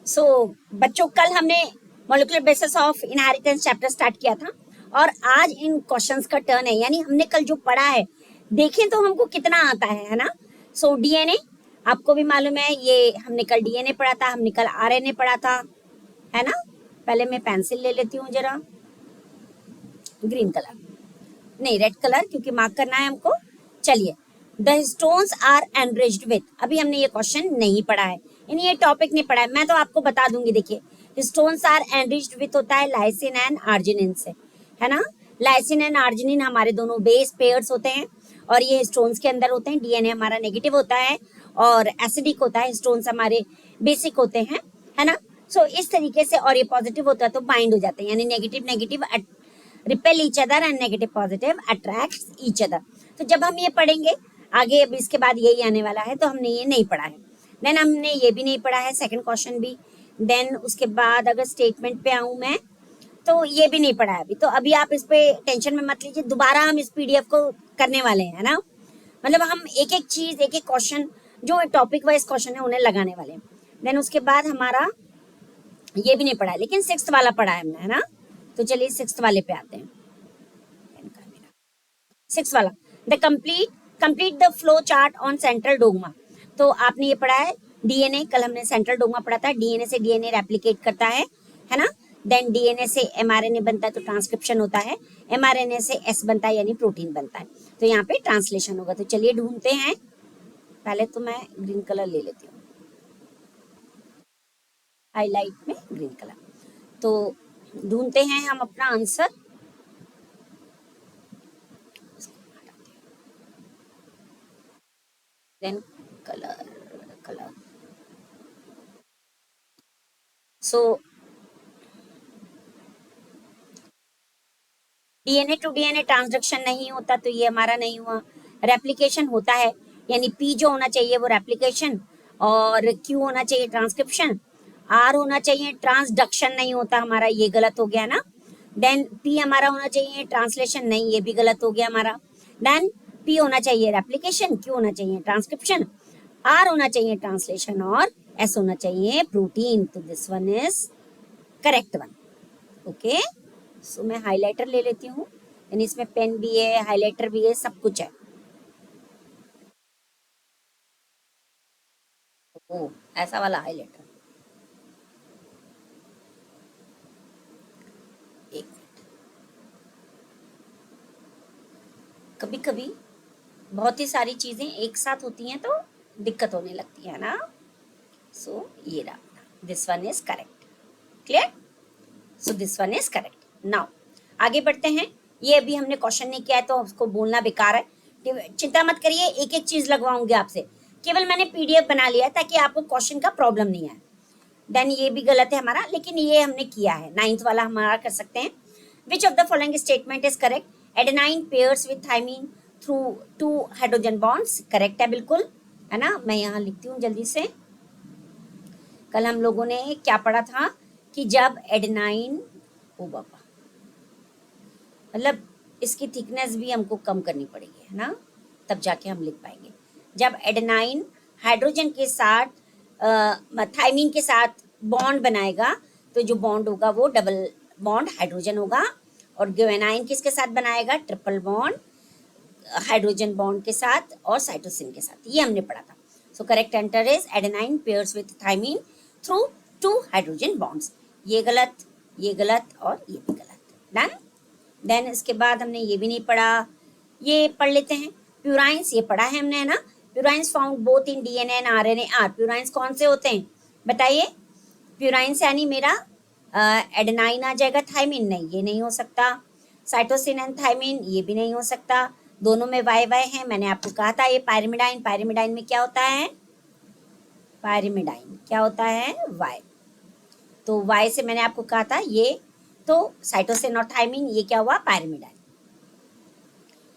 सो बच्चों, कल हमने molecular basis of inheritance chapter start किया था और आज इन क्वेश्चंस का टर्न है। यानी हमने कल जो पढ़ा है, देखें तो हमको कितना आता है ना। सो डीएनए आपको भी मालूम है, ये हमने कल डीएनए पढ़ा था, हमने कल आरएनए पढ़ा था, है ना। पहले मैं पेंसिल ले लेती हूँ जरा, ग्रीन कलर नहीं रेड कलर, क्योंकि मार्क करना है हमको। चलिए, the stones are enriched with, अभी हमने ये क्वेश्चन नहीं पढ़ा है, यानी ये टॉपिक नहीं पढ़ा है। मैं तो आपको बता दूंगी, देखिए स्टोन्स आर एनरिच्ड विथ होता है लाइसिन एंड आर्जिनिन से, है ना। लाइसिन एंड आर्जिनिन हमारे दोनों बेस पेयर्स होते हैं और ये स्टोन्स के अंदर होते हैं। डीएनए हमारा नेगेटिव होता है और एसिडिक होता है, स्टोन्स हमारे बेसिक होते हैं, है ना। सो इस तरीके से, और ये पॉजिटिव होता है तो बाइंड हो जाते हैं, यानी negative negative repel each other and negative positive attracts each other. तो जब हम ये पढ़ेंगे आगे, अब इसके बाद यही आने वाला है, तो हमने ये नहीं पढ़ा है। देन हमने ये भी नहीं पढ़ा है, सेकंड क्वेश्चन भी। देन उसके बाद अगर स्टेटमेंट पे आऊं मैं, तो ये भी नहीं पढ़ा है अभी। तो अभी आप इस पे टेंशन में मत लीजिए, दोबारा हम इस पीडीएफ को करने वाले हैं ना। मतलब हम एक एक चीज, एक एक क्वेश्चन, जो टॉपिक वाइज क्वेश्चन है उन्हें लगाने वाले हैं। देन उसके बाद हमारा ये भी नहीं पढ़ा है, लेकिन सिक्स्थ वाला पढ़ा है हमने, है ना। तो चलिए सिक्स्थ वाले पे आते हैं। सिक्स वाला, the complete the flow chart on central dogma. तो आपने ये पढ़ा है डीएनए, कल हमने सेंट्रल डोग्मा पढ़ा था। डीएनए से डीएनए रेप्लिकेट करता है ना। देन डीएनए से एमआरएनए बनता है तो ट्रांसक्रिप्शन होता है, एमआरएनए से एस बनता है यानी प्रोटीन बनता है। तो यहाँ पे ट्रांसलेशन होगा। तो चलिए ढूंढते हैं, पहले तो मैं ग्रीन कलर ले लेती हूँ, हाईलाइट में ग्रीन कलर। तो ढूंढते हैं हम अपना answer. Then colour so DNA to DNA transduction नहीं होता तो ये हमारा नहीं हुआ। रेप्लिकेशन होता है, यानी पी जो होना चाहिए वो रेप्लिकेशन, और क्यू होना चाहिए ट्रांसक्रिप्शन, आर होना चाहिए ट्रांसडक्शन, नहीं होता हमारा, ये गलत हो गया ना। देन पी हमारा होना चाहिए ट्रांसलेशन, नहीं, ये भी गलत हो गया हमारा। देन पी होना चाहिए रेप्लिकेशन, क्यू होना चाहिए ट्रांसक्रिप्शन, आर होना चाहिए ट्रांसलेशन, और एस होना चाहिए प्रोटीन। तो this one is correct one. Okay, so मैं हाइलाइटर ले लेती हूँ, यानी इसमें पेन भी है, हाइलाइटर भी है, सब कुछ है। ओ, ऐसा वाला हाइलाइटर, एक मिनट। कभी कभी बहुत ही सारी चीजें एक साथ होती हैं तो दिक्कत होने लगती है ना। सो ये रहा, this one is correct. Clear? So this one is correct. Now आगे बढ़ते हैं। ये अभी हमने क्वेश्चन नहीं किया है तो उसको बोलना बेकार है, चिंता मत करिए, एक एक चीज लगवाऊंगी आपसे। केवल मैंने पीडीएफ बना लिया ताकि आपको क्वेश्चन का प्रॉब्लम नहीं आए। देन ये भी गलत है हमारा, लेकिन ये हमने किया है। नाइन्थ वाला हमारा कर सकते हैं। Which of the following statement is correct? Adenine pairs with thymine through 2 hydrogen bonds. Correct है बिल्कुल, है ना। मैं यहाँ लिखती हूँ जल्दी से। कल हम लोगों ने क्या पढ़ा था कि जब एडेनाइन, ओ बाबा, मतलब इसकी थिकनेस भी हमको कम करनी पड़ेगी, है ना, तब जाके हम लिख पाएंगे। जब एडेनाइन हाइड्रोजन के साथ थाइमीन के साथ बॉन्ड बनाएगा तो जो बॉन्ड होगा वो डबल बॉन्ड हाइड्रोजन होगा, और ग्वेनाइन किसके साथ बनाएगा? ट्रिपल बॉन्ड हाइड्रोजन बॉन्ड के साथ और साइटोसिन के साथ। ये हमने पढ़ा था। So correct answer is adenine pairs with thymine through 2 hydrogen bonds. ये गलत, ये गलत और ये भी गलत। डन। देन इसके बाद हमने ये भी नहीं पढ़ा, ये पढ़ लेते हैं। प्यूराइंस ये पढ़ा है हमने, है ना। Purines found both in DNA and RNA are. Purines कौन से होते हैं बताइए? प्यूराइंस यानी मेरा एडेनाइन आ जाएगा, थाइमिन नहीं, ये नहीं हो सकता। साइटोसिन एंड थाइमिन ये भी नहीं हो सकता, दोनों में वाई वाई है। मैंने आपको कहा था ये पायरिमिडाइन, पायरिमिडाइन में क्या होता है? पायरिमिडाइन क्या होता है? वाई। तो वाई से मैंने आपको कहा था ये, तो साइटोसिन और थाइमिन ये क्या हुआ? Pyrimidine.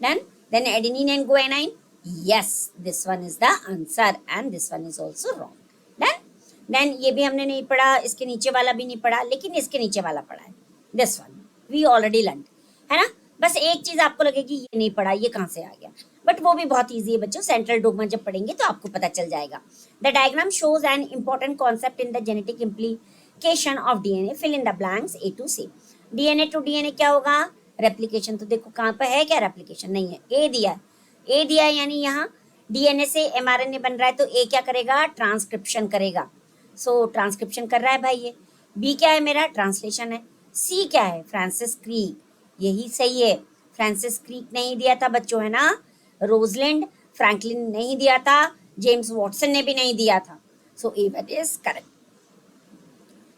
Done. Then adenine and guanine, yes, this one is the answer and this one is also wrong. Done. Then ये भी हमने नहीं पढ़ा, इसके नीचे वाला भी नहीं पढ़ा, लेकिन इसके नीचे वाला पढ़ा है। This one we already learned, है ना। बस एक चीज आपको लगेगी ये नहीं पढ़ा, ये कहाँ से आ गया? बट वो भी बहुत ईजी है बच्चों, सेंट्रल डोगमा जब पढ़ेंगे तो आपको पता चल जाएगा। The diagram shows an important concept in the genetic implication of DNA, fill in the blanks A to C. DNA to DNA क्या होगा, रेप्लिकेशन। तो देखो कहाँ पर है, क्या रेप्लिकेशन नहीं है, ए दिया है, ए दिया है, यानी यहाँ डीएनए से एमआरएनए बन रहा है तो ए क्या करेगा, ट्रांसक्रिप्शन करेगा। सो ट्रांसक्रिप्शन कर रहा है भाई ये। बी क्या है मेरा, ट्रांसलेशन है। सी क्या है, फ्रांसिस क्रिक, यही सही है। फ्रांसिस क्रिक नहीं दिया था बच्चों, है ना, रोजलिंड फ्रैंकलिन नहीं दिया था, जेम्स वॉटसन ने भी नहीं दिया था। सो ए दैट इज करेक्ट।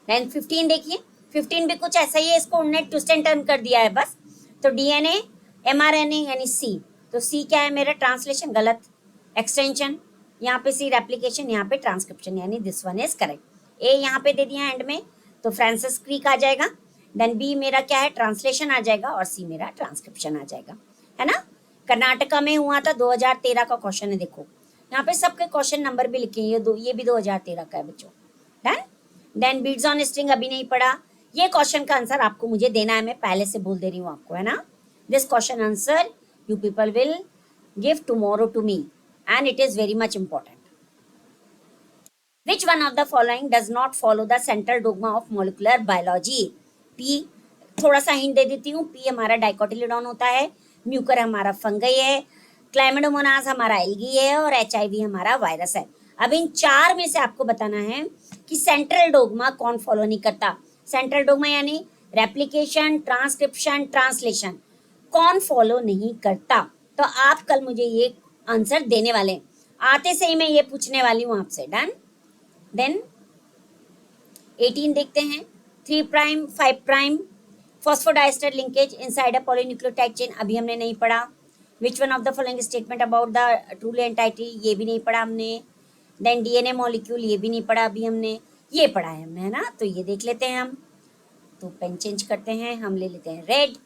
देन 15 देखिए, 15 भी कुछ ऐसा ही है, इसको उन्होंने ट्विस्ट एंड टर्न कर दिया है बस। तो डीएनए एमआरएनए यानी सी, तो सी क्या है मेरा, ट्रांसलेशन गलत, एक्सटेंशन, यहाँ पे सी रेप्लिकेशन, यहाँ पे ट्रांसक्रिप्शन, यानी दिस वन इज करेक्ट। ए यहाँ पे दे दिया एंड में, तो फ्रांसिस क्रिक आ जाएगा। देन बी मेरा क्या है, ट्रांसलेशन आ जाएगा, और सी मेरा ट्रांसक्रिप्शन आ जाएगा, है ना। कर्नाटका में हुआ था, 2013 का क्वेश्चन है, देखो यहाँ पे सबके क्वेश्चन नंबर भी लिखे हैं, ये भी 2013 का है बच्चों। Done. Then beads on string अभी नहीं पढ़ा, ये क्वेश्चन का आंसर आपको मुझे देना है, मैं पहले से बोल दे रही हूँ आपको, है ना। This question answer you people will give tomorrow to me and it is very much important. Which one of the following does not follow the central dogma of molecular biology? P, थोड़ा सा hint दे देती हूँ, P हमारा dicotyledon होता है, Mucor हमारा fungi है, क्लाइमेडोमोनास हमारा एल्गी है, और HIV हमारा वायरस है। अब इन चार में से आपको बताना है कि सेंट्रल डोगमा कौन फॉलो नहीं करता। सेंट्रल डोगमा यानी रेप्लिकेशन, ट्रांसक्रिप्शन, ट्रांसलेशन, कौन फॉलो नहीं करता। तो आप कल मुझे ये आंसर देने वाले हैं, आते से ही मैं ये पूछने वाली हूँ आपसे। डन। देन 18 देखते हैं, 3 prime 5 prime phosphodiester linkage inside a polynucleotide chain, अभी हमने नहीं पढ़ा। Which one of the following statement about the truly entity, ये भी नहीं पढ़ा हमने। देन डीएनए मॉलिक्यूल, ये भी नहीं पढ़ा अभी हमने, ये पढ़ा है हमने, है ना। तो ये देख लेते हैं हम, तो पेन चेंज करते हैं, हम ले लेते हैं red.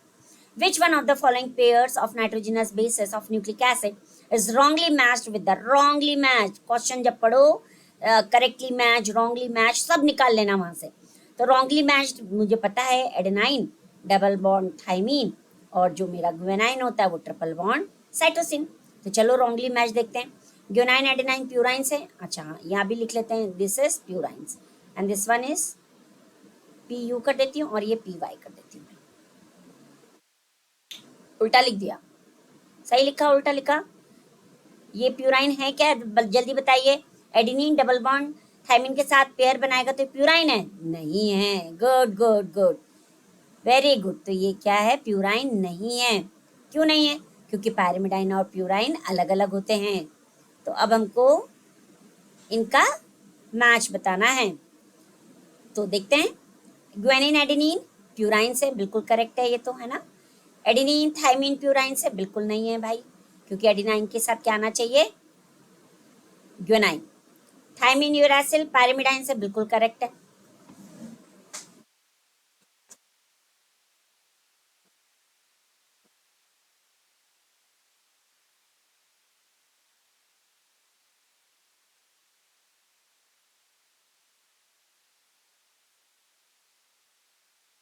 Which one of the following pairs of nitrogenous bases of nucleic acid is wrongly matched with the wrongly matched? Question जब पढ़ो करेक्टली मैच, रॉन्गली मैच सब निकाल लेना वहां से। तो रॉन्गली मैच्ड मुझे पता है, एडेनाइन डबल बॉन्ड थाइमीन, और जो मेरा ग्वेनाइन होता है वो ट्रिपल बॉन्ड साइटोसिन। तो चलो रॉन्गली मैच देखते हैं। ग्वेनाइन एडेनाइन प्यूराइंस है, अच्छा यहाँ भी लिख लेते हैं, this is purines and this one is PU कर देती हूँ, और ये PY कर देती हूँ। उल्टा लिख दिया, सही लिखा उल्टा लिखा। ये प्यूराइन है क्या, जल्दी बताइए। एडेनिन डबल बॉन्ड थाइमिन के साथ पेयर बनाएगा तो प्यूराइन है, नहीं है। Good good good, very good. तो ये क्या है, प्यूराइन नहीं है। क्यों नहीं है, क्योंकि पैरामिडाइन और प्यूराइन अलग अलग होते हैं। तो अब हमको इनका मैच बताना है, तो देखते हैं। ग्वेनिन एडेनिन प्यूराइन से बिल्कुल करेक्ट है ये तो, है ना। एडेनिन थाइमिन प्यूराइन से बिल्कुल नहीं है भाई, क्योंकि एडेनाइन के साथ क्या आना चाहिए, ग्वेनाइन। थाइमिन यूरासिल पैरामिडाइन से बिल्कुल करेक्ट है।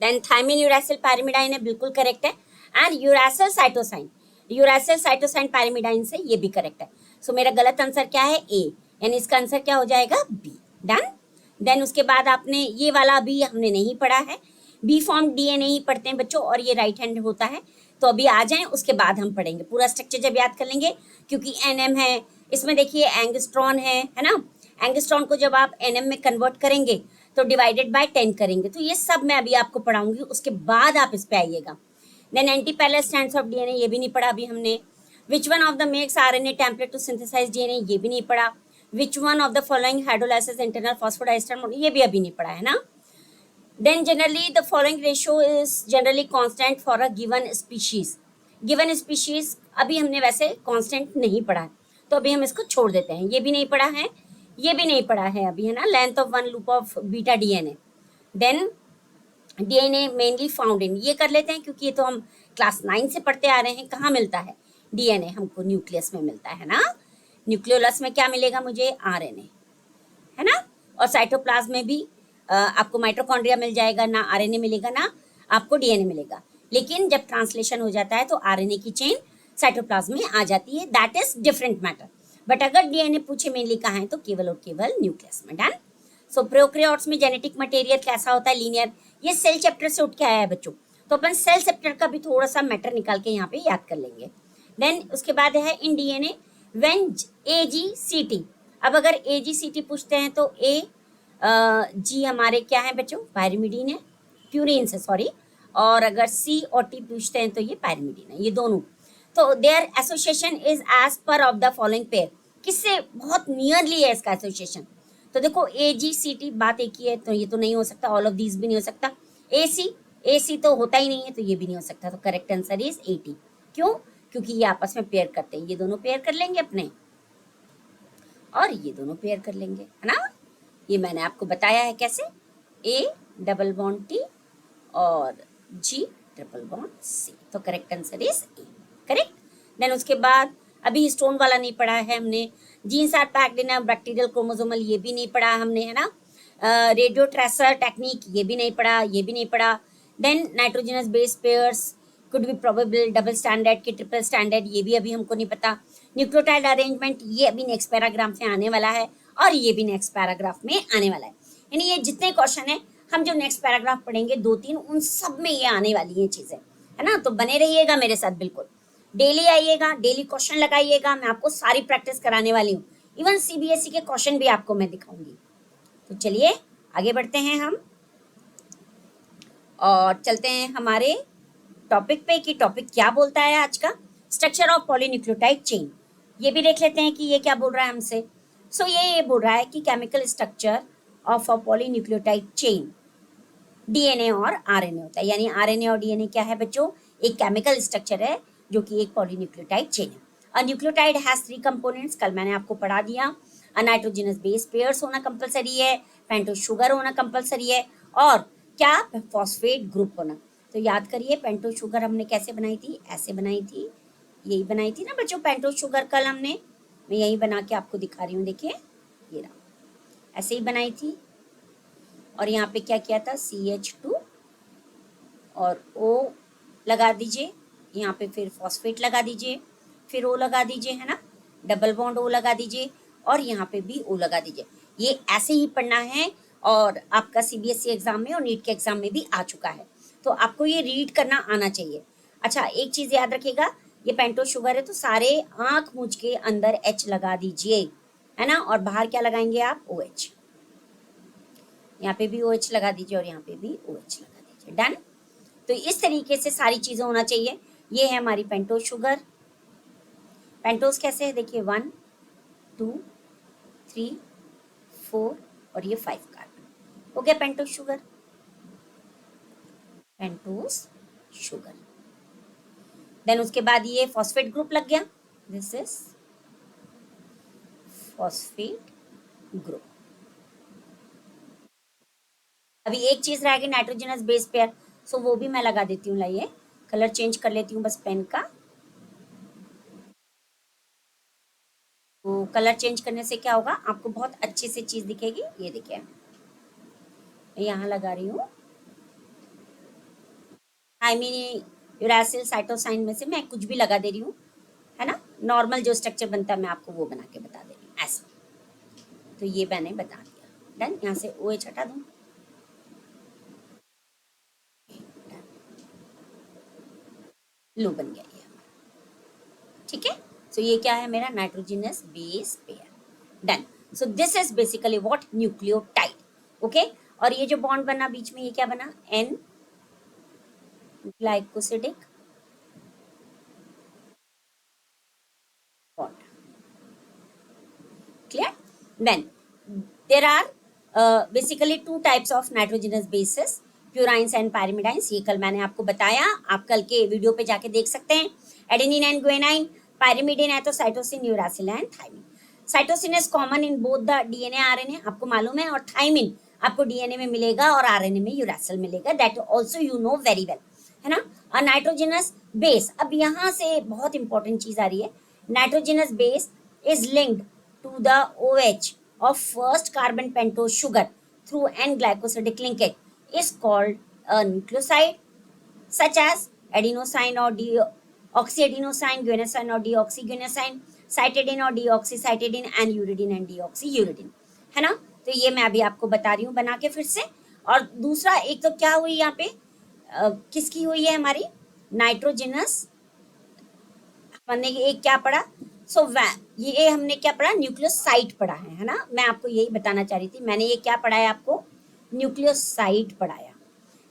देन थाइमिन यूरासिल पैरामिडाइन है, बिल्कुल करेक्ट है। And uracil cytosine, uracil cytosine pyrimidine से ये भी करेक्ट है। सो मेरा गलत आंसर क्या है, ए, यानी इसका आंसर क्या हो जाएगा, बी। डन। देन उसके बाद आपने ये वाला अभी हमने नहीं पढ़ा है, बी फॉर्म डीएनए ही पढ़ते हैं बच्चों, और ये राइट हैंड होता है। तो अभी आ जाएं, उसके बाद हम पढ़ेंगे पूरा स्ट्रक्चर जब याद कर लेंगे, क्योंकि एनएम है इसमें, देखिए एंगस्ट्रॉन है ना। एंगस्ट्रॉन को जब आप एनएम में कन्वर्ट करेंगे तो डिवाइडेड बाय 10 करेंगे। तो ये सब मैं अभी आपको पढ़ाऊंगी, उसके बाद आप इस पे आइएगा। Then antiparallel strands of DNA, ये भी नहीं पढ़ा अभी हमने। Which one of the makes RNA template to synthesize DNA, ये भी नहीं पढ़ा। Which one of the following hydrolysis internal phosphodiester, ये भी अभी नहीं पढ़ा है ना। Then generally the following ratio is generally constant for a given species. Given species अभी हमने वैसे constant नहीं पढ़ा है, तो अभी हम इसको छोड़ देते हैं। ये भी नहीं पढ़ा है, ये भी नहीं पढ़ा है अभी, है ना। Length of one loop of beta DNA. Then DNA mainly found in, ये कर लेते हैं क्योंकि ये तो हम क्लास 9 से पढ़ते आ रहे हैं। कहाँ मिलता है डीएनए, हमको न्यूक्लियस में मिलता है ना। न्यूक्लियोलस में क्या मिलेगा मुझे, आरएनए, है ना। और साइटोप्लाज्म में भी आपको माइटोकॉन्ड्रिया मिल जाएगा, ना आरएनए मिलेगा ना आपको डीएनए मिलेगा। लेकिन जब ट्रांसलेशन हो जाता है तो आरएनए की चेन साइटोप्लाज्म में आ जाती है, that is different matter. But अगर डीएनए पूछे मेनली कहाँ है तो केवल और केवल न्यूक्लियस में। डन। सो प्रोकैरियोट्स में जेनेटिक मटेरियल कैसा होता है, लीनियर। ये सेल चैप्टर से उठ के आया है बच्चों, तो अपन सेल चैप्टर का भी थोड़ा सा मैटर निकाल के यहाँ पे याद कर लेंगे। देन उसके बाद है इन डीएनए व्हेन एजीसीटी। अब अगर एजीसीटी पूछते हैं तो ए जी हमारे क्या है बच्चों, पायरिमिडीन है, प्यूरिन से सॉरी। और अगर सी और टी पूछते हैं तो ये पायरिमिडीन है, ये दोनों। तो there association is as per of the following pair, किससे बहुत नियरली है इसका एसोसिएशन। तो देखो ए जी सी टी बात एक ही है, तो ये तो नहीं हो सकता, ऑल ऑफ दीज भी नहीं हो सकता। ए सी तो होता ही नहीं है, तो ये भी नहीं हो सकता। तो करेक्ट आंसर इज 80। क्यों? क्योंकि ये आपस में पेयर करते हैं, ये दोनों पेयर कर लेंगे अपने, और ये दोनों पेयर कर लेंगे, है ना। ये मैंने आपको बताया है कैसे, ए डबल बॉन्ड टी और जी ट्रिपल बॉन्ड सी। तो correct answer is A, correct. Then उसके बाद अभी हिस्टोन वाला नहीं पढ़ा है हमने, genes are packed in a bacterial chromosomal, ये भी नहीं पढ़ा हमने, है ना। रेडियो ट्रेसर टेक्निक, ये भी नहीं पढ़ा, ये भी नहीं पढ़ा। Then nitrogenous base pairs could be probable double standard के ट्रिपल स्टैंडर्ड, ये भी अभी हमको नहीं पता। न्यूक्लियोटाइड अरेंजमेंट, ये अभी नेक्स्ट पैराग्राफ में आने वाला है, और ये भी नेक्स्ट पैराग्राफ में आने वाला है। यानी ये जितने क्वेश्चन है हम जो नेक्स्ट पैराग्राफ पढ़ेंगे 2-3, उन सब में ये आने वाली है चीजें, है ना। तो बने रहिएगा मेरे साथ, बिल्कुल डेली आइएगा, डेली क्वेश्चन लगाइएगा, मैं आपको सारी प्रैक्टिस कराने वाली हूँ। इवन सीबीएसई के क्वेश्चन भी आपको मैं दिखाऊंगी। तो चलिए आगे बढ़ते हैं हम, और चलते हैं हमारे टॉपिक पे कि टॉपिक क्या बोलता है आज का। स्ट्रक्चर ऑफ पॉलीन्यूक्लियोटाइड चेन, ये भी देख लेते हैं कि ये क्या बोल रहा है हमसे। सो ये बोल रहा है कि chemical structure of a polynucleotide chain, DNA और आरएनए होता है। यानी आरएनए और डीएनए क्या है बच्चों, एक केमिकल स्ट्रक्चर है जो कि एक पॉलीन्यूक्लियोटाइड चेन है। अ न्यूक्लियोटाइड हैज 3 कंपोनेंट्स, कल मैंने आपको पढ़ा दिया। अ नाइट्रोजनस बेस पेयर्स होना कंपलसरी है, पेंटोज शुगर होना कंपलसरी है, और क्या, फॉस्फेट ग्रुप होना। तो याद करिए पेंटोज शुगर हमने कैसे बनाई थी, ऐसे बनाई थी, यही बनाई थी ना बच्चों पेंटोज शुगर कल हमने। मैं यही बना के आपको दिखा रही हूँ, देखिए ये रहा, ऐसे ही बनाई थी। और यहाँ पे क्या किया था, CH2 और O लगा दीजिए, यहाँ पे फिर फॉस्फेट लगा दीजिए, फिर O लगा दीजिए, है ना, डबल बॉन्ड O लगा दीजिए, और यहाँ पे भी O लगा दीजिए। ये ऐसे ही पढ़ना है, और आपका सीबीएसई एग्जाम में और नीट के एग्जाम में भी आ चुका है, तो आपको ये रीड करना आना चाहिए। अच्छा एक चीज याद रखिएगा, ये पेंटोज शुगर है तो सारे आंख मूंछ के अंदर H लगा दीजिए, है ना, और बाहर क्या लगाएंगे आप, OH। यहाँ पे भी OH लगा दीजिए और यहाँ पे भी OH लगा दीजिए। डन। तो इस तरीके से सारी चीजें होना चाहिए। ये है हमारी पेंटोज शुगर। पेंटोज कैसे है, देखिए 1 2 3 4 और ये 5 कार्बन हो गया pentose sugar, pentose sugar. Then उसके बाद ये फॉस्फेट ग्रुप लग गया, दिस इज फॉस्फेट ग्रुप। अभी एक चीज रह गई, नाइट्रोजनस बेस पेयर, सो वो भी मैं लगा देती हूँ। लाइए कलर चेंज कर लेती हूँ बस पेन का। तो कलर चेंज करने से क्या होगा, आपको बहुत अच्छे से चीज दिखेगी। ये देखिए मैं यहाँ लगा रही हूँ थायमिन, यूरासिल, साइटोसाइन में से मैं कुछ भी लगा दे रही हूँ, है ना। नॉर्मल जो स्ट्रक्चर बनता है मैं आपको वो बना के बता दे रही हूँ ऐसा। तो ये मैंने बता दिया। डन। यहाँ से OH हटा दूँ, लो बन गया ये, ठीक है। सो ये क्या है मेरा, nitrogenous base pair. Done. So this is basically what, nucleotide. Okay. और ये जो बॉन्ड बना बीच में, ये क्या बना, N glycosidic bond. Clear. Then there are basically 2 types of nitrogenous bases, purines and pyrimidines. ये कल मैंने आपको बताया, आप कल के वीडियो पे जाके देख सकते हैं। एडेनिन एंड ग्वेनाइन, पायरिमिडिन है तो cytosine, uracil and thymine. Cytosine is common in both the DNA RNA, आपको मालूम है, और थायमिन आपको डीएनए में मिलेगा और आरएनए में यूरासिल मिलेगा, that also you know very well, है ना। और नाइट्रोजनस बेस, अब यहाँ से बहुत इंपॉर्टेंट चीज आ रही है, nitrogenous base is linked to the OH of first carbon pentose sugar through N-glycosidic linkage is called a nucleoside such as adenosine or ऑक्सीएडिनोसाइन, ग्वेनेसाइन और डीऑक्सीग्वेनेसाइन, साइटिडिन और डीऑक्सीसाइटिडिन एंड यूरिडिन एंड डीऑक्सीयूरिडिन, है ना। तो ये मैं अभी आपको बता रही हूँ बना के फिर से। और दूसरा एक तो क्या हुई यहाँ पे, किसकी हुई है हमारी, नाइट्रोजिनस, हमने एक क्या पढ़ा, ये हमने क्या पढ़ा, न्यूक्लियोसाइड पढ़ा है ना। मैं आपको यही बताना चाह रही थी, मैंने ये क्या पढ़ाया आपको, न्यूक्लियोसाइड पढ़ाया,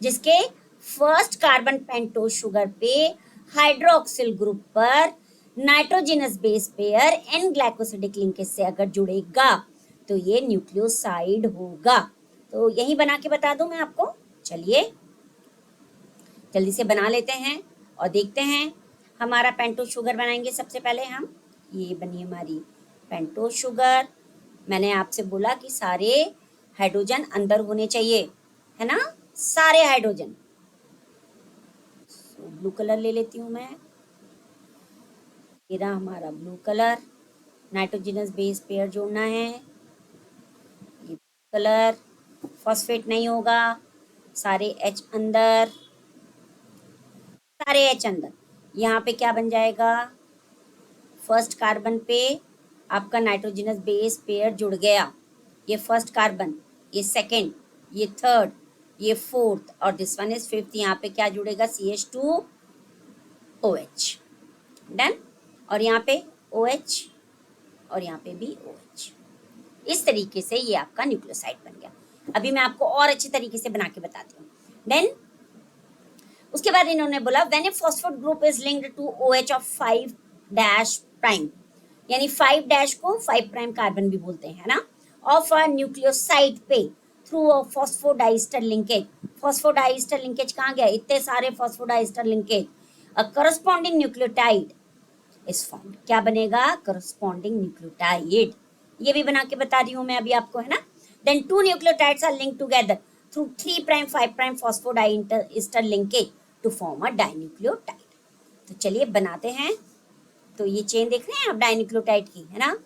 जिसके फर्स्ट कार्बन पेंटोज शुगर पे हाइड्रोक्सिल ग्रुप पर nitrogenous base pair N glycosidic linkage से अगर जुड़ेगा तो ये न्यूक्लियोसाइड होगा। तो यही बना के बता दूं मैं आपको। चलिए जल्दी से बना लेते हैं और देखते हैं। हमारा पेंटोज शुगर बनाएंगे सबसे पहले हम। ये बनी हमारी पेंटोज शुगर। मैंने आपसे बोला कि सारे हाइड्रोजन अंदर होने चाहिए, है ना, सारे हाइड्रोजन। ब्लू कलर ले लेती हूँ मैं, ये रहा हमारा blue colour. Nitrogenous base pair जोड़ना है, ये कलर, फॉस्फेट नहीं होगा, सारे एच अंदर, सारे एच अंदर। यहाँ पे क्या बन जाएगा, फर्स्ट कार्बन पे आपका नाइट्रोजनस बेस पेयर जुड़ गया, ये फर्स्ट कार्बन, ये सेकेंड, ये थर्ड, ये फोर्थ और दिस वन इज फिफ्थ। यहाँ पे क्या जुड़ेगा, CH2OH, डन। और यहाँ पे OH और यहाँ पे भी OH। इस तरीके से ये आपका न्यूक्लियोसाइड बन गया। अभी मैं आपको और अच्छे तरीके से बना के बताती हूँ। देन उसके बाद इन्होंने बोला when a phosphate group is linked to OH of 5' यानी 5' को 5' कार्बन भी बोलते हैं ना, ऑफ अ न्यूक्लियोसाइड पे through a phosphodiester linkage. Phosphodiester linkage कहाँ गया, इतने सारे phosphodiester linkage, a corresponding nucleotide is formed. क्या बनेगा, करस्पॉन्डिंग न्यूक्लियोटाइड। ये भी बना के बता रही हूँ मैं अभी आपको, है ना। Then two nucleotides are linked together through 3' 5' phosphodiester linkage to form a dinucleotide. तो चलिए बनाते हैं। तो ये चेन देख रहे हैं आप डाइन्यूक्लियोटाइड की, है ना,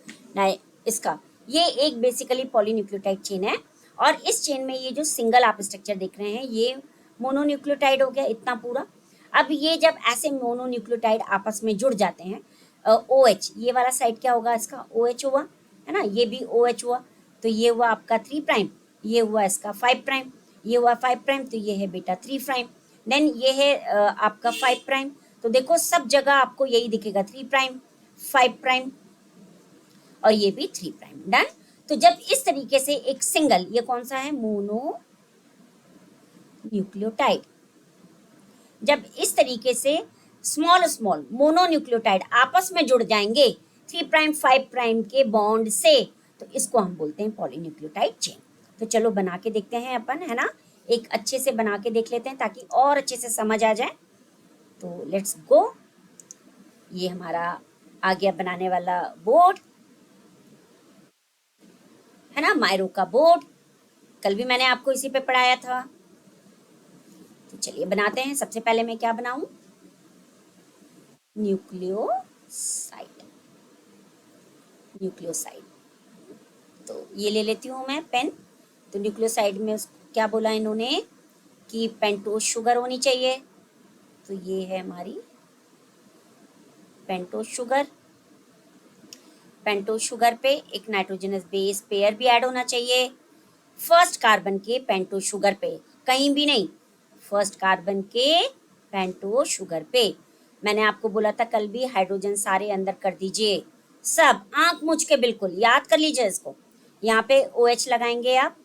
इसका ये एक बेसिकली पॉलीन्यूक्लियोटाइड चेन है। और इस चेन में ये जो सिंगल आप स्ट्रक्चर देख रहे हैं ये मोनोन्यूक्लियोटाइड हो गया इतना पूरा। अब ये जब ऐसे मोनोन्यूक्लियोटाइड आपस में जुड़ जाते हैं, OH, ये वाला साइड क्या होगा इसका, OH हुआ, है ना, ये भी OH हुआ। तो ये हुआ आपका 3', ये हुआ इसका 5', ये हुआ 5', तो ये है बेटा 3'। देन ये है आपका 5'। तो देखो सब जगह आपको यही दिखेगा 3', 5' और ये भी 3', डन। तो जब इस तरीके से एक सिंगल, ये कौन सा है, मोनो न्यूक्लियोटाइड, जब इस तरीके से स्मॉल मोनोन्यूक्लियोटाइड आपस में जुड़ जाएंगे 3', 5' के बॉन्ड से, तो इसको हम बोलते हैं पॉलीन्यूक्लियोटाइड चेन। तो चलो बना के देखते हैं अपन, है ना, एक अच्छे से बना के देख लेते हैं ताकि और अच्छे से समझ आ जाए। तो लेट्स गो। ये हमारा आ गया बनाने वाला बोर्ड, है ना, मायरो का बोर्ड। कल भी मैंने आपको इसी पे पढ़ाया था। तो चलिए बनाते हैं। सबसे पहले मैं क्या बनाऊं, न्यूक्लियोसाइड। न्यूक्लियोसाइड तो ये ले लेती हूँ मैं पेन। तो न्यूक्लियोसाइड में क्या बोला इन्होंने कि पेंटोज शुगर होनी चाहिए। तो ये है हमारी पेंटोज शुगर। पेंटोज शुगर पे एक नाइट्रोजनस बेस पेयर भी ऐड होना चाहिए फर्स्ट कार्बन के पेंटोज शुगर पे, कहीं भी नहीं, फर्स्ट कार्बन के पेंटोज शुगर पे। मैंने आपको बोला था कल भी, हाइड्रोजन सारे अंदर कर दीजिए, सब आंख मूझ के बिल्कुल याद कर लीजिए इसको। यहाँ पे OH लगाएंगे आप,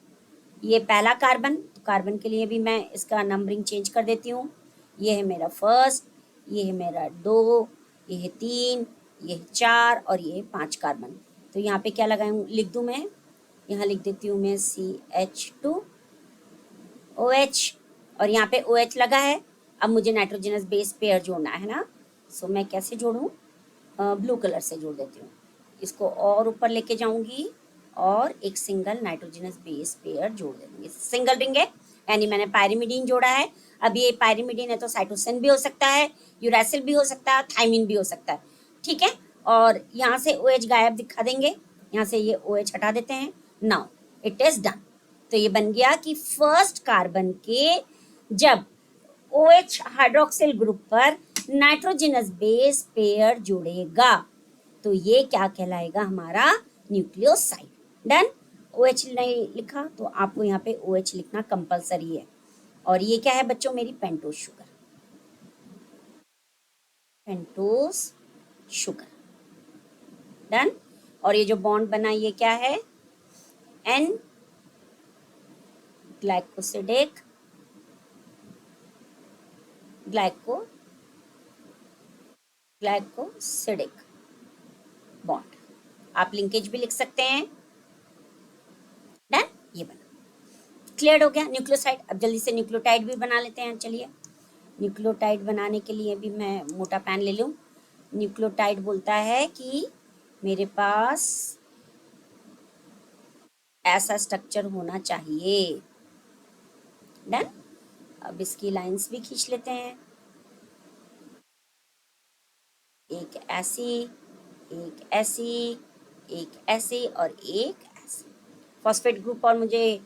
ये पहला कार्बन, तो कार्बन के लिए भी मैं इसका नंबरिंग चेंज कर देती हूँ। ये है मेरा फर्स्ट, ये है मेरा 2, ये है 3, ये है 4 और ये है 5 कार्बन। तो यहाँ पे क्या लगाऊँ, लिख दूँ मैं, यहाँ लिख देती हूँ मैं CH2OH और यहाँ पे OH लगा है। अब मुझे नाइट्रोजनस बेस पेयर जोड़ना है ना। सो मैं कैसे जोड़ूँ, ब्लू कलर से जोड़ देती हूँ। इसको और ऊपर लेके जाऊंगी और एक सिंगल नाइट्रोजनस बेस पेयर जोड़ देंगे। सिंगल रिंग है यानी मैंने पायरिमिडीन जोड़ा है। अब ये पायरिमिडीन है तो साइटोसिन भी हो सकता है, यूरासिल भी हो सकता है, थाइमिन भी हो सकता है, ठीक है। और यहाँ से OH गायब दिखा देंगे, यहाँ से ये OH हटा देते हैं। Now it is done. तो ये बन गया कि फर्स्ट कार्बन के जब OH हाइड्रोक्सिल ग्रुप पर नाइट्रोजनस बेस पेयर जुड़ेगा तो ये क्या कहलाएगा, हमारा न्यूक्लियोसाइड। डन। OH नहीं लिखा तो आपको यहाँ पे OH लिखना कंपलसरी है। और ये क्या है बच्चों, मेरी pentose sugar, pentose sugar. Done. और ये जो बॉन्ड बना ये क्या है, N ग्लाइकोसिडिक ग्लाइकोसिडिक बॉन्ड। आप लिंकेज भी लिख सकते हैं। डन। ये बना, क्लियर हो गया न्यूक्लियोसाइड। अब जल्दी से न्यूक्लियोटाइड भी बना लेते हैं। चलिए, न्यूक्लियोटाइड बनाने के लिए भी मैं मोटा पेन ले लूँ। न्यूक्लियोटाइड बोलता है कि मेरे पास ऐसा स्ट्रक्चर होना चाहिए। डन। अब इसकी लाइंस भी खींच लेते हैं, एक ऐसी, एक ऐसी, एक ऐसी और एक ऐसी। फॉस्फेट ग्रुप और मुझे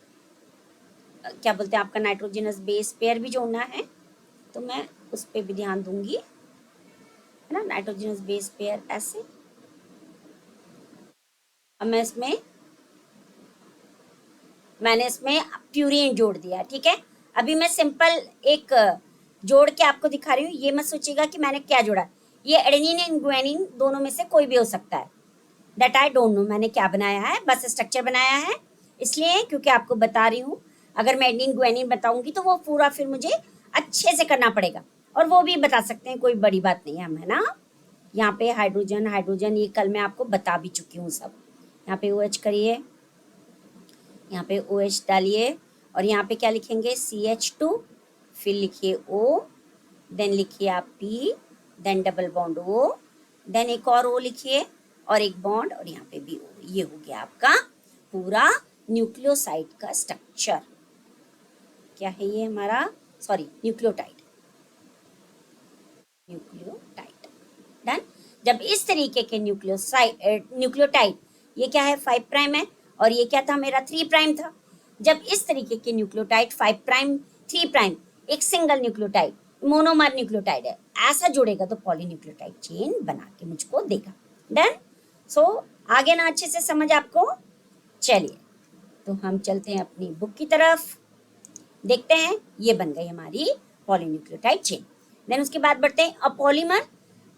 क्या बोलते हैं आपका नाइट्रोजनस बेस पेयर भी जोड़ना है तो मैं उस पर भी ध्यान दूंगी, है ना। नाइट्रोजनस बेस पेयर ऐसे। अब मैंने इसमें प्यूरीन जोड़ दिया, ठीक है। अभी मैं सिंपल एक जोड़ के आपको दिखा रही हूँ, ये मत सोचिएगा कि मैंने क्या जोड़ा। ये एडेनिन एंड ग्वानिन दोनों में से कोई भी हो सकता है, दैट आई डोंट नो मैंने क्या बनाया है, बस स्ट्रक्चर बनाया है इसलिए, क्योंकि आपको बता रही हूँ। अगर मैं एडेनिन ग्वानिन बताऊंगी तो वो पूरा फिर मुझे अच्छे से करना पड़ेगा, और वो भी बता सकते हैं, कोई बड़ी बात नहीं है हम, है ना। यहाँ पे हाइड्रोजन हाइड्रोजन ये कल मैं आपको बता भी चुकी हूँ सब। यहाँ पे OH करिए, यहाँ पे OH डालिए, और यहाँ पे क्या लिखेंगे CH2, फिर लिखिए O, देन लिखिए आप P, then double bond O, then एक और O लिखिए और एक बॉन्ड, और यहाँ पे भी O। ये हो गया आपका पूरा न्यूक्लियोसाइड का स्ट्रक्चर। क्या है ये हमारा, सॉरी न्यूक्लियोटाइड, न्यूक्लियोटाइड। डन। जब इस तरीके के न्यूक्लियोटाइड, ये क्या है 5 प्राइम है और ये क्या था मेरा 3 प्राइम था। जब इस तरीके के न्यूक्लियोटाइड 5 प्राइम 3 प्राइम एक सिंगल न्यूक्लियोटाइड मोनोमर न्यूक्लियोटाइड है ऐसा जुड़ेगा तो पॉलीन्यूक्लियोटाइड चेन बना के मुझको देगा। डन। सो आगे ना अच्छे से समझ आपको। चलिए तो हम चलते हैं अपनी बुक की तरफ, देखते हैं। ये बन गई हमारी पॉलीन्यूक्लियोटाइड चेन। देन उसके बाद बढ़ते हैं, a polymer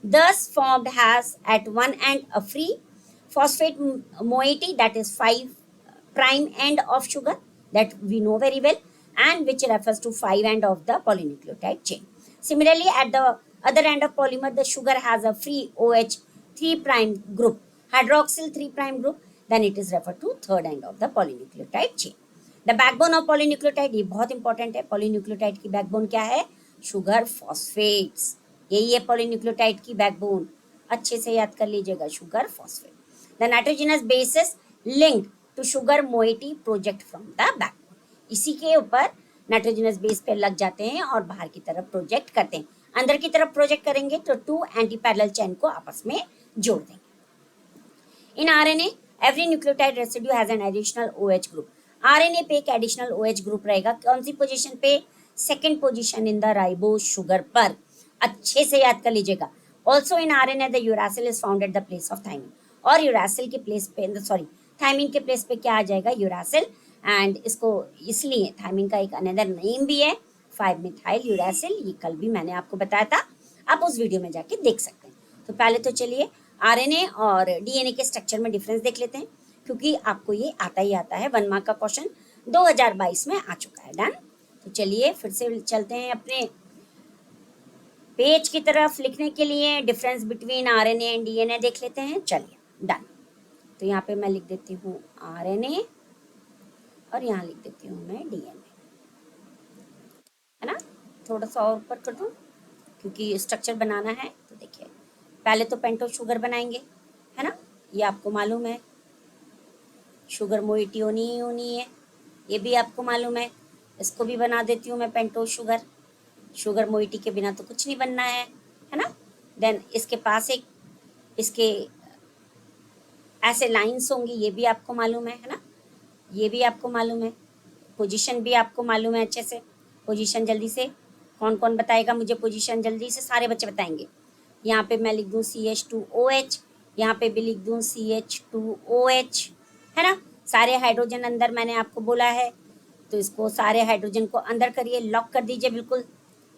thus formed has at one end a free phosphate moiety that is 5 prime end of sugar that we know very well and which refers to 5 end of the polynucleotide chain. Similarly, at the other end of polymer, the sugar has a free OH 3 prime group, hydroxyl 3 prime group, then it is referred to third end of the polynucleotide chain. The backbone of polynucleotide, ये बहुत important है। Polynucleotide की backbone क्या है, sugar phosphates, यही है polynucleotide की backbone. अच्छे से याद कर लीजिएगा, sugar phosphate. The nitrogenous bases linked to sugar moiety project from the backbone, इसी के ऊपर नाइट्रोजनस बेस पे लग जाते हैं और बाहर की तरफ प्रोजेक्ट करते हैं। अंदर की तरफ प्रोजेक्ट करेंगे तो 2 एंटी पैरेलल चेन को आपस में जोड़ देंगे। इन RNA every nucleotide residue has an additional OH group. RNA पे एक एडिशनल OH ग्रुप रहेगा, कौन सी पोजीशन पे, second position in the ribose sugar पर। अच्छे से याद कर लीजिएगा। Also in RNA the uracil is found at the place of thymine, और यूरासिल के प्लेस पे, सॉरी थाइमिन के प्लेस पे क्या आ जाएगा, यूरासिल। एंड इसको इसलिए थाइमिन का एक अनदर नेम भी है 5 मिथाइल यूरासिल, ये कल भी मैंने आपको बताया था, आप उस वीडियो में जाके देख सकते हैं। तो पहले तो चलिए RNA और DNA के स्ट्रक्चर में डिफरेंस देख लेते हैं, क्योंकि आपको ये आता ही आता है, 1 मार्क का क्वेश्चन 2022 में आ चुका है। डन। तो चलिए फिर से चलते हैं अपने पेज की तरफ लिखने के लिए, difference between RNA and DNA देख लेते हैं। चलिए डन। तो यहाँ पे मैं लिख देती हूँ RNA और यहाँ लिख देती हूँ मैं DNA, है ना। थोड़ा सा और ऊपर कर दूँ क्योंकि स्ट्रक्चर बनाना है। तो देखिए पहले तो पेंटोज शुगर बनाएंगे, है ना, ये आपको मालूम है। शुगर मोइटी होनी है, ये भी आपको मालूम है। इसको भी बना देती हूँ मैं पेंटोज शुगर, शुगर मोइटी के बिना तो कुछ नहीं बनना है ना। देन इसके पास एक इसके ऐसे लाइंस होंगी, ये भी आपको मालूम है ना, ये भी आपको मालूम है। पोजीशन भी आपको मालूम है अच्छे से, पोजीशन जल्दी से कौन कौन बताएगा मुझे पोजीशन? जल्दी से सारे बच्चे बताएंगे। यहाँ पे मैं लिख दूँ CH2OH, यहाँ पे भी लिख दूँ CH2OH, है ना। सारे हाइड्रोजन अंदर मैंने आपको बोला है, तो इसको सारे हाइड्रोजन को अंदर करिए, लॉक कर दीजिए बिल्कुल।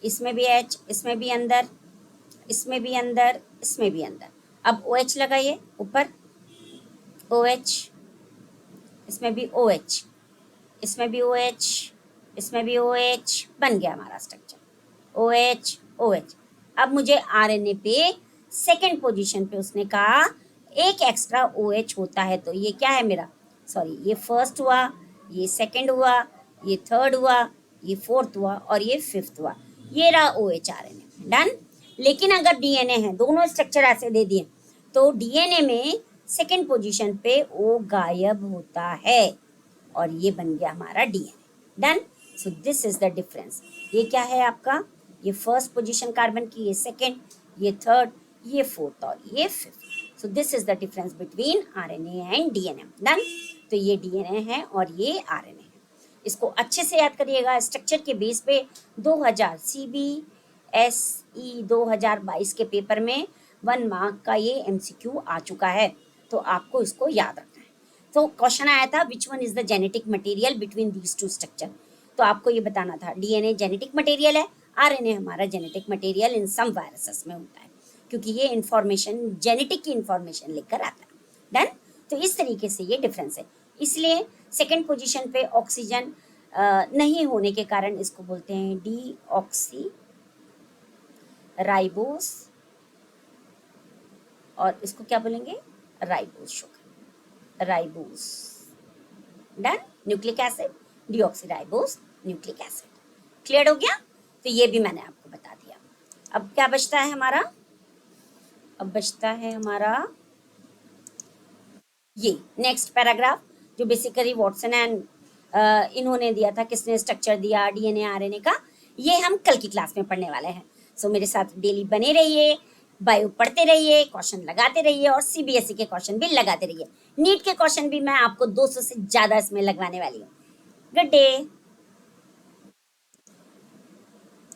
इसमें भी H, इसमें भी अंदर, इसमें भी अंदर, इसमें भी अंदर। अब OH लगाइए ऊपर, OH, इसमें भी OH, इसमें भी OH, इसमें भी OH, बन गया हमारा स्ट्रक्चर OH OH। अब मुझे RNA पे सेकेंड पोजीशन पे उसने कहा एक एक्स्ट्रा OH होता है, तो ये क्या है मेरा, सॉरी ये फर्स्ट हुआ, ये सेकेंड हुआ, ये थर्ड हुआ, ये फोर्थ हुआ और ये फिफ्थ हुआ। ये रहा OH RNA, डन। लेकिन अगर DNA है, दोनों स्ट्रक्चर ऐसे दे दिए, तो DNA में सेकेंड पोजीशन पे O गायब होता है और ये बन गया हमारा DNA, done. So this is the difference. ये क्या है आपका, ये फर्स्ट पोजीशन कार्बन की, ये सेकेंड, ये थर्ड, ये फोर्थ और ये fifth. So this is the difference between RNA and DNA, done. तो ये DNA है और ये RNA है। इसको अच्छे से याद करिएगा। स्ट्रक्चर के बेस पे 2000 CBSE 2022 के पेपर में 1 मार्क का ये MCQ आ चुका है, तो आपको इसको याद रखना है। तो क्वेश्चन आया था which one is the genetic material between these two structure, तो आपको ये बताना था DNA जेनेटिक मटेरियल है, RNA हमारा genetic material in some viruses में होता है, क्योंकि ये इंफॉर्मेशन जेनेटिक की इंफॉर्मेशन लेकर आता है, डन। तो इस तरीके से ये डिफरेंस है। इसलिए सेकेंड पोजीशन पे ऑक्सीजन नहीं होने के कारण इसको बोलते हैं डीऑक्सी राइबोस, और इसको क्या बोलेंगे, ribose sugar, ribose, done. Nucleic acid, deoxyribose nucleic acid, clear हो गया। तो ये भी मैंने आपको बता दिया। अब क्या बचता है हमारा, अब बचता है हमारा ये नेक्स्ट पैराग्राफ, जो बेसिकली वॉटसन एंड इन्होंने दिया था। किसने स्ट्रक्चर दिया DNA RNA का, ये हम कल की क्लास में पढ़ने वाले हैं। सो मेरे साथ डेली बने रहिए, बायो पढ़ते रहिए, क्वेश्चन लगाते रहिए और CBSE के क्वेश्चन भी लगाते रहिए। नीट के क्वेश्चन भी मैं आपको 200 से ज़्यादा इसमें लगवाने वाली हूँ। Good day.